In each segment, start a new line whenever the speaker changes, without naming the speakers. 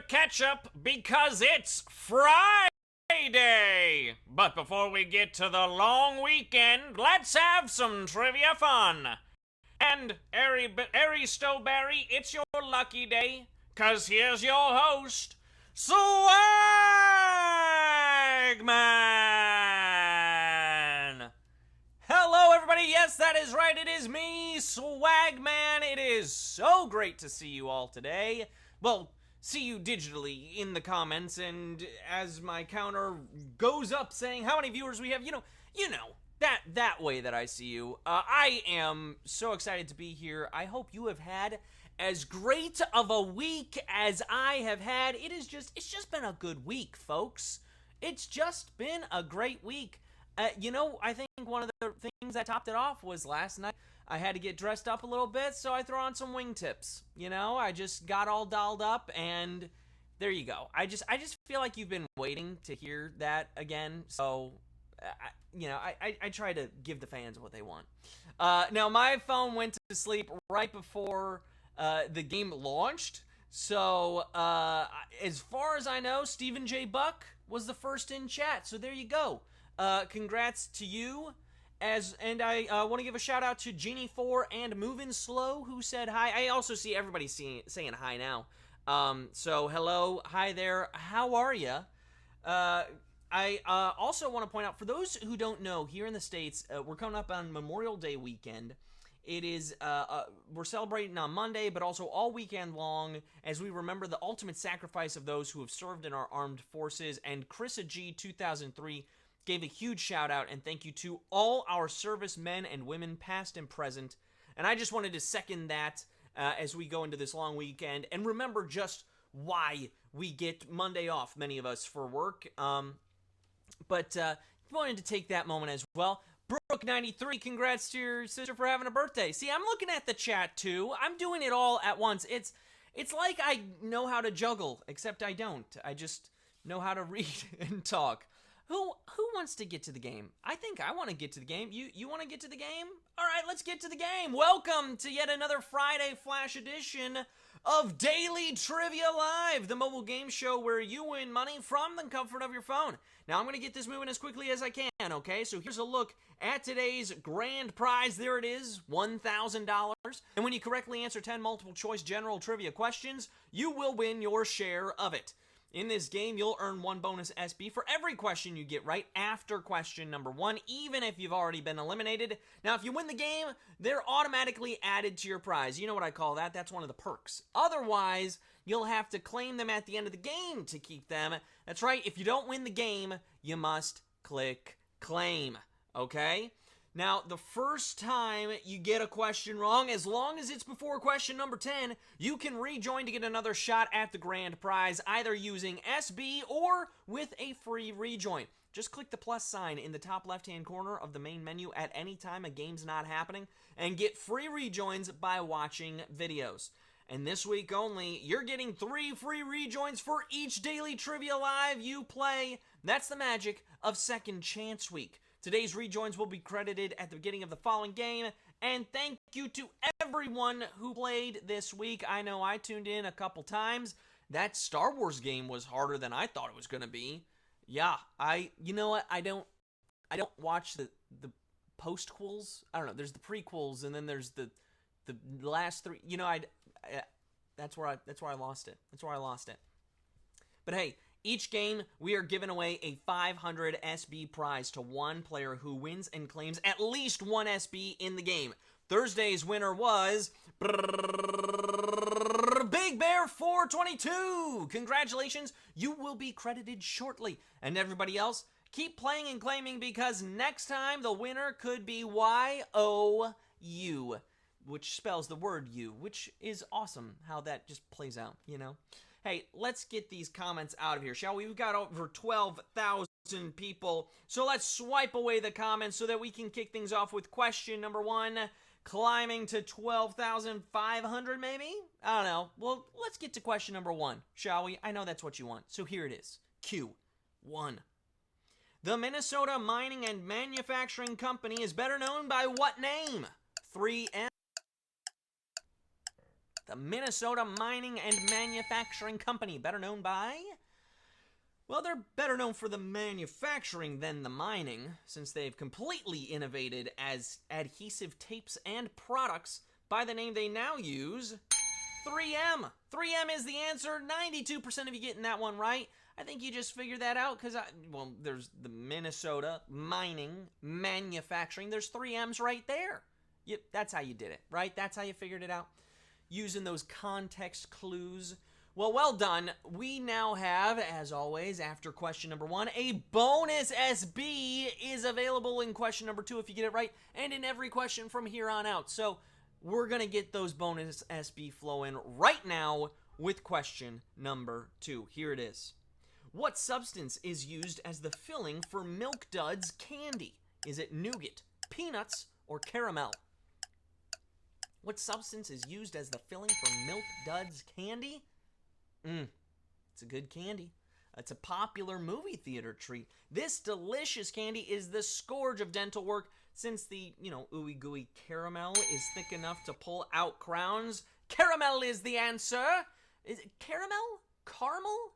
catch up because it's Friday. But before we get to the long weekend, let's have some trivia fun. And Ari Stowberry, it's your lucky day, 'cause here's your host, Swagman. Hello, everybody. Yes, that is right. It is me, Swagman. It is so great to see you all today. Well, see you digitally in the comments, and as my counter goes up saying how many viewers we have, you know, that way that I see you. I am so excited to be here. I hope you have had as great of a week as I have had. It's just been a good week, folks. It's just been a great week. I think one of the things that topped it off was last night. I had to get dressed up a little bit, so I threw on some wingtips. I just got all dolled up, and there you go. I just feel like you've been waiting to hear that again, so I try to give the fans what they want. Now, my phone went to sleep right before the game launched, so as far as I know, Stephen J. Buck was the first in chat, so there you go. Congrats to you. And I want to give a shout out to Genie4 and Movin' Slow, who said hi. I also see everybody saying hi now. So hello, hi there. How are ya? I also want to point out, for those who don't know, here in the States, we're coming up on Memorial Day weekend. It is, we're celebrating on Monday, but also all weekend long, as we remember the ultimate sacrifice of those who have served in our armed forces. And Chrissa G 2003 gave a huge shout out and thank you to all our servicemen and women, past and present. And I just wanted to second that as we go into this long weekend, and remember just why we get Monday off, many of us, for work. But wanted to take that moment as well. Brooke93, congrats to your sister for having a birthday. See, I'm looking at the chat too. I'm doing it all at once. It's like I know how to juggle, except I don't. I just know how to read and talk. Who wants to get to the game? I think I want to get to the game. You want to get to the game? All right, let's get to the game. Welcome to yet another Friday Flash edition of Daily Trivia Live, the mobile game show where you win money from the comfort of your phone. Now, I'm going to get this moving as quickly as I can, okay? So here's a look at today's grand prize. There it is, $1,000. And when you correctly answer 10 multiple choice general trivia questions, you will win your share of it. In this game, you'll earn 1 bonus SB for every question you get right after question number 1, even if you've already been eliminated. Now, if you win the game, they're automatically added to your prize. You know what I call that? That's one of the perks. Otherwise, you'll have to claim them at the end of the game to keep them. That's right, if you don't win the game, you must click claim, okay? Now, the first time you get a question wrong, as long as it's before question number 10, you can rejoin to get another shot at the grand prize, either using SB or with a free rejoin. Just click the plus sign in the top left-hand corner of the main menu at any time a game's not happening, and get free rejoins by watching videos. And this week only, you're getting 3 free rejoins for each Daily Trivia Live you play. That's the magic of Second Chance Week. Today's rejoins will be credited at the beginning of the following game, and thank you to everyone who played this week. I know I tuned in a couple times. That Star Wars game was harder than I thought it was going to be. Yeah, you know what? I don't watch the postquels. I don't know. There's the prequels, and then there's the last 3. You know, that's where I lost it. That's where I lost it. But hey, each game, we are giving away a 500 SB prize to one player who wins and claims at least 1 SB in the game. Thursday's winner was Big Bear 422. Congratulations, you will be credited shortly. And everybody else, keep playing and claiming, because next time the winner could be YOU, which spells the word you, which is awesome how that just plays out, you know? Hey, let's get these comments out of here, shall we? We've got over 12,000 people, so let's swipe away the comments so that we can kick things off with question number 1, climbing to 12,500 maybe? I don't know. Well, let's get to question number 1, shall we? I know that's what you want, so here it is. Q1. The Minnesota Mining and Manufacturing Company is better known by what name? 3M. The Minnesota Mining and Manufacturing Company, better known by... Well, they're better known for the manufacturing than the mining, since they've completely innovated as adhesive tapes and products by the name they now use, 3M. 3M is the answer. 92% of you getting that one right. I think you just figured that out because, well, there's the Minnesota Mining Manufacturing. There's 3M's right there. Yep, that's how you did it, right? That's how you figured it out. Using those context clues. Well done. We now have, as always, after question number 1, a bonus SB is available in question number 2 if you get it right, and in every question from here on out. So we're going to get those bonus SB flowing right now with question number 2. Here it is. What substance is used as the filling for Milk Duds candy? Is it nougat, peanuts, or caramel? What substance is used as the filling for Milk Duds candy? It's a good candy. It's a popular movie theater treat. This delicious candy is the scourge of dental work since the, ooey gooey caramel is thick enough to pull out crowns. Caramel is the answer. Is it caramel? Caramel?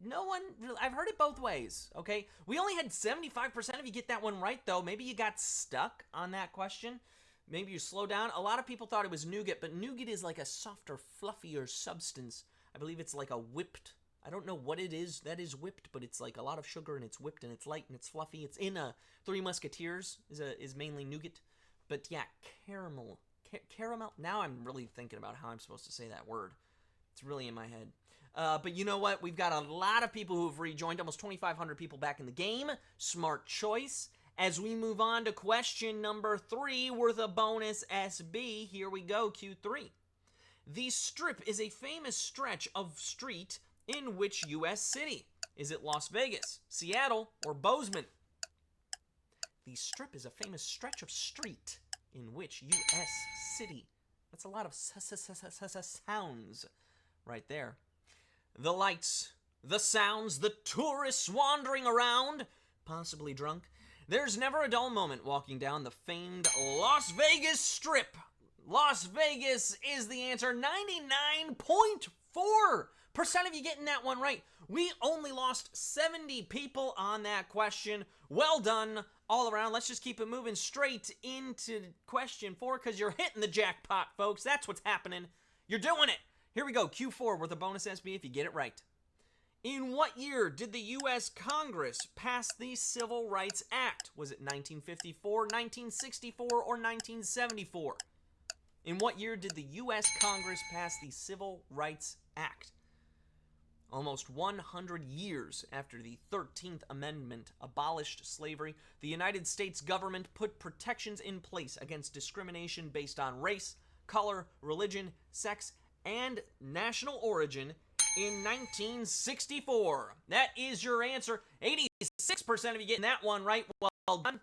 No one, I've heard it both ways, okay? We only had 75% of you get that one right, though. Maybe you got stuck on that question. Maybe you slow down. A lot of people thought it was nougat, but nougat is like a softer, fluffier substance. I believe it's like a whipped, I don't know what it is that is whipped, but it's like a lot of sugar and it's whipped and it's light and it's fluffy. It's in Three Musketeers is mainly nougat. But yeah, caramel. Caramel. Now I'm really thinking about how I'm supposed to say that word. It's really in my head. But you know what? We've got a lot of people who have rejoined, almost 2,500 people back in the game. Smart choice. As we move on to question number 3, worth a bonus SB. Here we go, Q3. The Strip is a famous stretch of street in which U.S. city? Is it Las Vegas, Seattle, or Bozeman? The Strip is a famous stretch of street in which U.S. city? That's a lot of sounds right there. The lights, the sounds, the tourists wandering around, possibly drunk. There's never a dull moment walking down the famed Las Vegas Strip. Las Vegas is the answer. 99.4% of you getting that one right. We only lost 70 people on that question. Well done all around. Let's just keep it moving straight into question 4 because you're hitting the jackpot, folks. That's what's happening. You're doing it. Here we go. Q4 worth a bonus SB if you get it right. In what year did the U.S. Congress pass the Civil Rights Act? Was it 1954, 1964, or 1974? In what year did the U.S. Congress pass the Civil Rights Act? Almost 100 years after the 13th Amendment abolished slavery, the United States government put protections in place against discrimination based on race, color, religion, sex, and national origin in 1964. That is your answer. 86% of you getting that one right. Well done.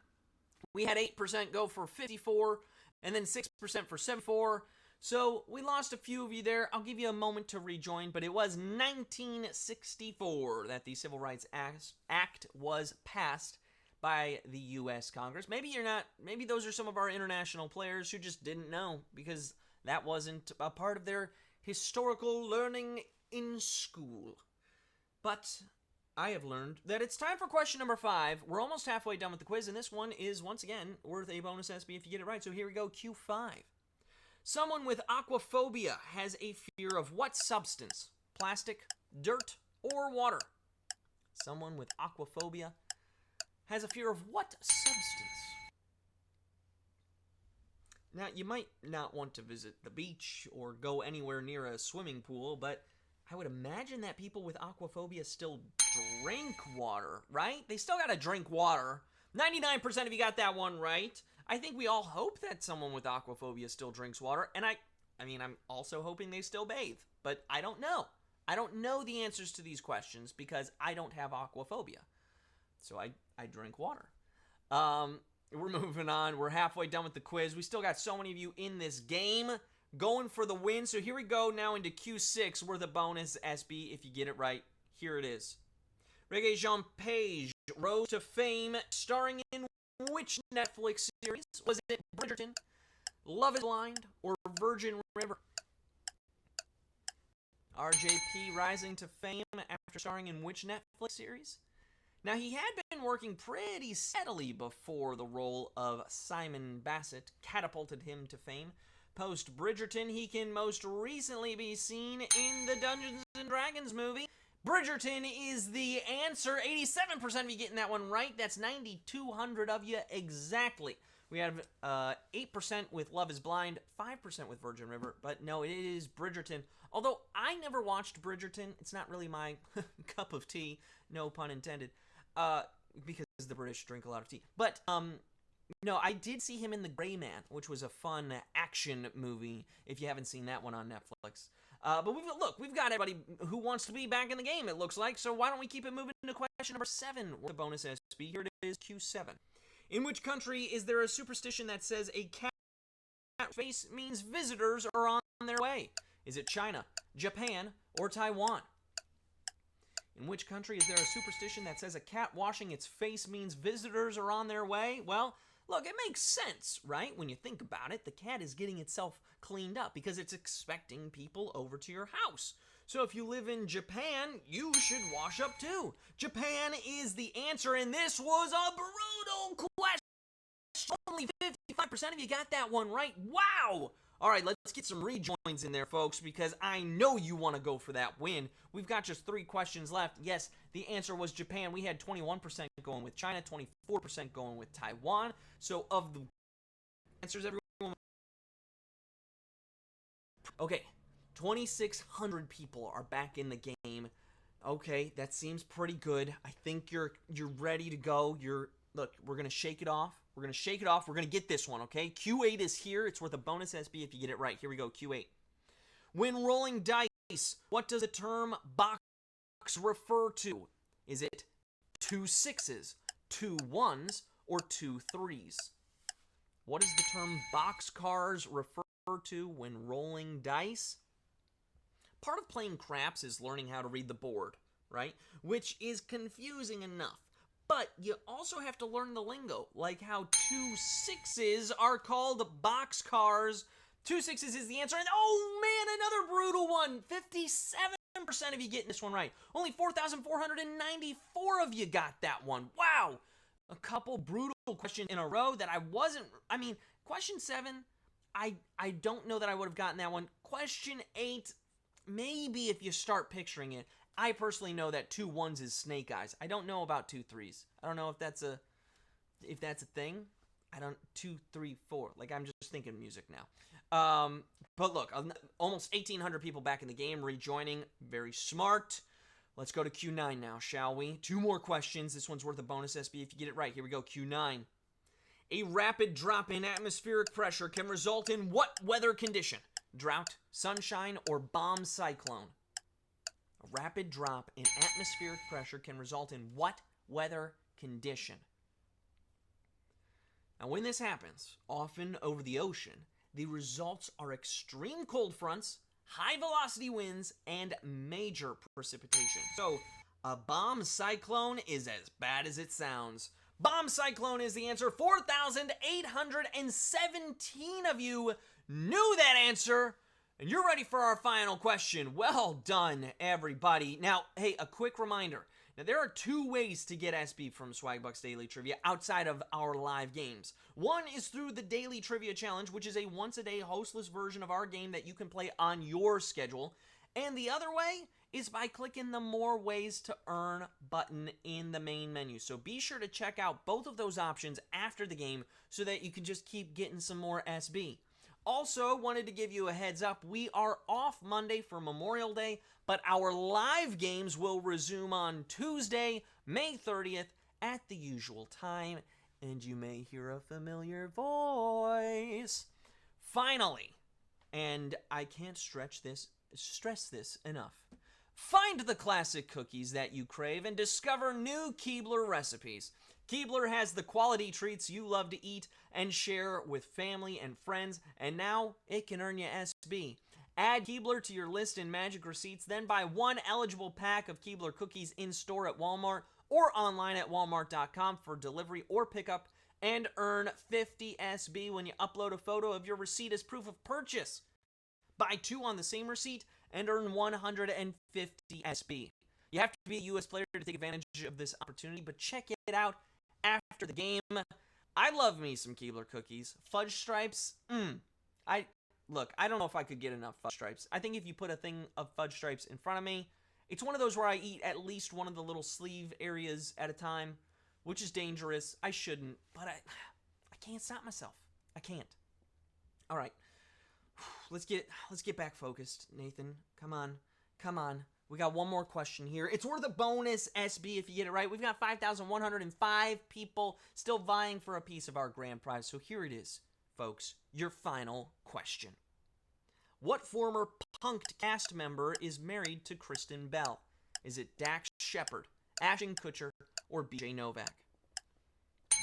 We had 8% go for 54, and then 6% for 74. So we lost a few of you there. I'll give you a moment to rejoin, but it was 1964 that the Civil Rights Act was passed by the U.S. Congress. Maybe those are some of our international players who just didn't know because that wasn't a part of their historical learning in school. But I have learned that it's time for question number 5. We're almost halfway done with the quiz, and this one is, once again, worth a bonus SB if you get it right. So here we go, Q5. Someone with aquaphobia has a fear of what substance? Plastic, dirt, or water? Someone with aquaphobia has a fear of what substance? Now, you might not want to visit the beach or go anywhere near a swimming pool, but I would imagine that people with aquaphobia still drink water, right? They still gotta drink water. 99% of you got that one right. I think we all hope that someone with aquaphobia still drinks water, and I'm also hoping they still bathe, but I don't know. I don't know the answers to these questions because I don't have aquaphobia. So I drink water. We're moving on. We're halfway done with the quiz. We still got so many of you in this game going for the win. So here we go now into Q6 worth a bonus SB if you get it right. Here it is. Regé-Jean Page rose to fame starring in which Netflix series? Was it Bridgerton, Love is Blind, or Virgin River? RJP rising to fame after starring in which Netflix series? Now, he had been working pretty steadily before the role of Simon Bassett catapulted him to fame. Post Bridgerton, he can most recently be seen in the Dungeons & Dragons movie. Bridgerton is the answer. 87% of you getting that one right. That's 9,200 of you exactly. We have 8% with Love is Blind, 5% with Virgin River, but no, it is Bridgerton. Although I never watched Bridgerton, it's not really my cup of tea, no pun intended, because the British drink a lot of tea. But, no, I did see him in The Gray Man, which was a fun action movie, if you haven't seen that one on Netflix. But we've got everybody who wants to be back in the game, it looks like, so why don't we keep it moving to question number 7, with the bonus SB. Here it is, Q7. In which country is there a superstition that says a cat face means visitors are on their way? Is it China, Japan, or Taiwan? In which country is there a superstition that says a cat washing its face means visitors are on their way? Well, look, it makes sense, right? When you think about it, the cat is getting itself cleaned up because it's expecting people over to your house. So if you live in Japan, you should wash up too. Japan is the answer, and this was a brutal question. Only 55% of you got that one right. Wow! All right, let's get some rejoins in there, folks, because I know you want to go for that win. We've got just 3 questions left. Yes, the answer was Japan. We had 21% going with China, 24% going with Taiwan. So of the answers, everyone... Okay, 2,600 people are back in the game. Okay, that seems pretty good. I think you're ready to go. Look, we're going to shake it off. We're going to shake it off. We're going to get this one, okay? Q8 is here. It's worth a bonus SB if you get it right. Here we go, Q8. When rolling dice, what does the term box refer to? Is it 2 6s, 2 1s, or 2 3s? What does the term boxcars refer to when rolling dice? Part of playing craps is learning how to read the board, right? Which is confusing enough. But you also have to learn the lingo, like how 2 6s are called boxcars. 2 6s is the answer, and oh man, another brutal one. 57% of you getting this one right. Only 4,494 of you got that one. Wow! A couple brutal questions in a row that question 7, I don't know that I would have gotten that one. Question 8, maybe if you start picturing it. I personally know that 2 1s is Snake Eyes. I don't know about 2 3s. I don't know if that's a thing. 2 3 4. Like, I'm just thinking music now. But look, almost 1,800 people back in the game rejoining. Very smart. Let's go to Q9 now, shall we? 2 more questions. This one's worth a bonus SB if you get it right. Here we go, Q9. A rapid drop in atmospheric pressure can result in what weather condition? Drought, sunshine, or bomb cyclone? A rapid drop in atmospheric pressure can result in what weather condition? Now, when this happens, often over the ocean, the results are extreme cold fronts, high velocity winds, and major precipitation. So, a bomb cyclone is as bad as it sounds. Bomb cyclone is the answer. 4,817 of you knew that answer. And you're ready for our final question. Well done, everybody. Now, hey, a quick reminder. Now, there are 2 ways to get SB from Swagbucks Daily Trivia outside of our live games. One is through the Daily Trivia Challenge, which is a once-a-day hostless version of our game that you can play on your schedule. And the other way is by clicking the More Ways to Earn button in the main menu. So be sure to check out both of those options after the game so that you can just keep getting some more SB. Also, wanted to give you a heads up, we are off Monday for Memorial Day, but our live games will resume on Tuesday, May 30th at the usual time, and you may hear a familiar voice. Finally, and I can't stress this enough, find the classic cookies that you crave and discover new Keebler recipes. Keebler has the quality treats you love to eat and share with family and friends, and now it can earn you SB. Add Keebler to your list in Magic Receipts, then buy 1 eligible pack of Keebler cookies in-store at Walmart or online at walmart.com for delivery or pickup, and earn 50 SB when you upload a photo of your receipt as proof of purchase. Buy 2 on the same receipt and earn 150 SB. You have to be a U.S. player to take advantage of this opportunity, but check it out after the game. I love me some Keebler cookies. Fudge Stripes, I don't know if I could get enough Fudge Stripes. I think if you put a thing of Fudge Stripes in front of me, it's one of those where I eat at least one of the little sleeve areas at a time, which is dangerous. I shouldn't, but I can't stop myself. I can't. All right. Let's get back focused, Nathan. Come on. We got one more question here. It's worth a bonus SB if you get it right. We've got 5,105 people still vying for a piece of our grand prize. So here it is, folks. Your final question. What former Punk'd cast member is married to Kristen Bell? Is it Dax Shepard, Ashton Kutcher, or BJ Novak?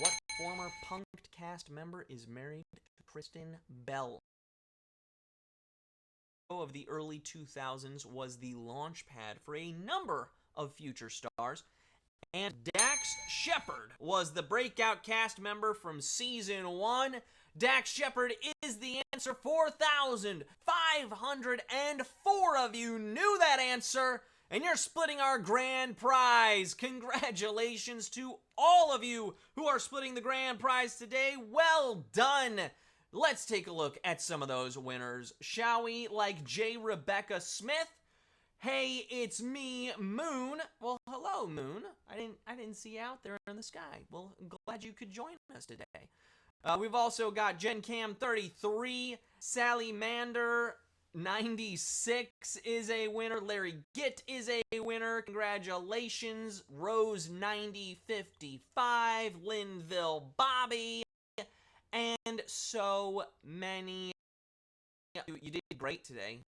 What former Punk'd cast member is married to Kristen Bell? Of the early 2000s was the launch pad for a number of future stars, and Dax Shepard was the breakout cast member from season 1. Dax Shepard is the answer. 4,504 of you knew that answer, and you're splitting our grand prize. Congratulations to all of you who are splitting the grand prize today. Well done. Let's take a look at some of those winners, shall we? Like J. Rebecca Smith. Hey, it's me, Moon. Well, hello, Moon. I didn't see you out there in the sky. Well, I'm glad you could join us today. We've also got Jen Cam 33, Sally Mander 96 is a winner, Larry Gitt is a winner. Congratulations, Rose 9055, Linville Bobby, and so many. You did great today.